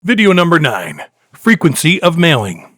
Video number 9. Frequency of mailing.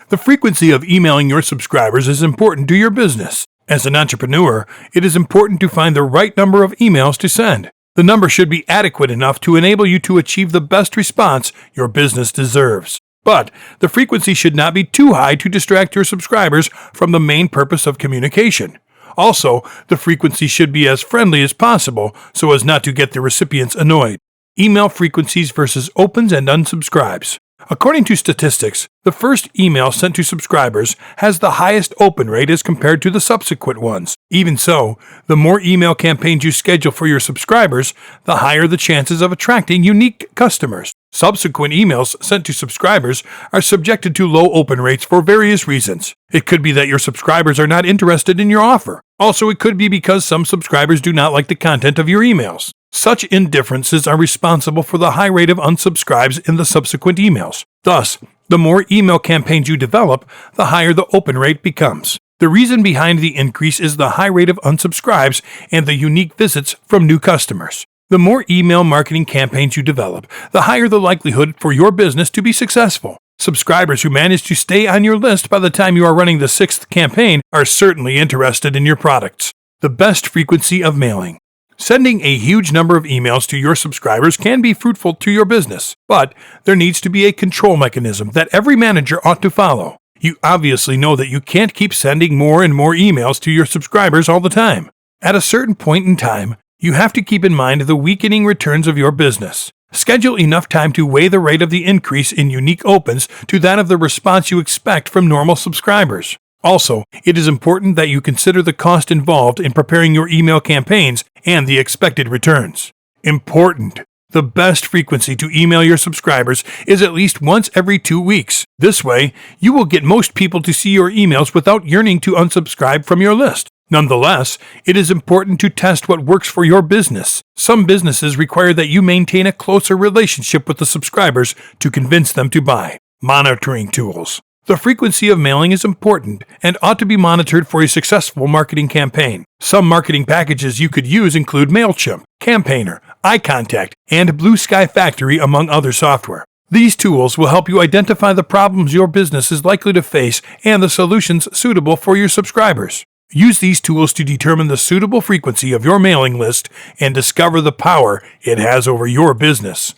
The frequency of emailing your subscribers is important to your business. As an entrepreneur, it is important to find the right number of emails to send. The number should be adequate enough to enable you to achieve the best response your business deserves. But the frequency should not be too high to distract your subscribers from the main purpose of communication. Also, the frequency should be as friendly as possible so as not to get the recipients annoyed. Email frequencies versus opens and unsubscribes. According to statistics, the first email sent to subscribers has the highest open rate as compared to the subsequent ones. Even so, the more email campaigns you schedule for your subscribers, the higher the chances of attracting unique customers. Subsequent emails sent to subscribers are subjected to low open rates for various reasons. It could be that your subscribers are not interested in your offer. Also, it could be because some subscribers do not like the content of your emails. Such indifferences are responsible for the high rate of unsubscribes in the subsequent emails. Thus, the more email campaigns you develop, the higher the open rate becomes. The reason behind the increase is the high rate of unsubscribes and the unique visits from new customers. The more email marketing campaigns you develop, the higher the likelihood for your business to be successful. Subscribers who manage to stay on your list by the time you are running the 6th campaign are certainly interested in your products. The best frequency of mailing. Sending a huge number of emails to your subscribers can be fruitful to your business, but there needs to be a control mechanism that every manager ought to follow. You obviously know that you can't keep sending more and more emails to your subscribers all the time. At a certain point in time, you have to keep in mind the weakening returns of your business. Schedule enough time to weigh the rate of the increase in unique opens to that of the response you expect from normal subscribers. Also, it is important that you consider the cost involved in preparing your email campaigns and the expected returns. Important! The best frequency to email your subscribers is at least once every 2 weeks. This way, you will get most people to see your emails without yearning to unsubscribe from your list. Nonetheless, it is important to test what works for your business. Some businesses require that you maintain a closer relationship with the subscribers to convince them to buy. Monitoring tools. The frequency of mailing is important and ought to be monitored for a successful marketing campaign. Some marketing packages you could use include MailChimp, Campaigner, iContact, and Blue Sky Factory, among other software. These tools will help you identify the problems your business is likely to face and the solutions suitable for your subscribers. Use these tools to determine the suitable frequency of your mailing list and discover the power it has over your business.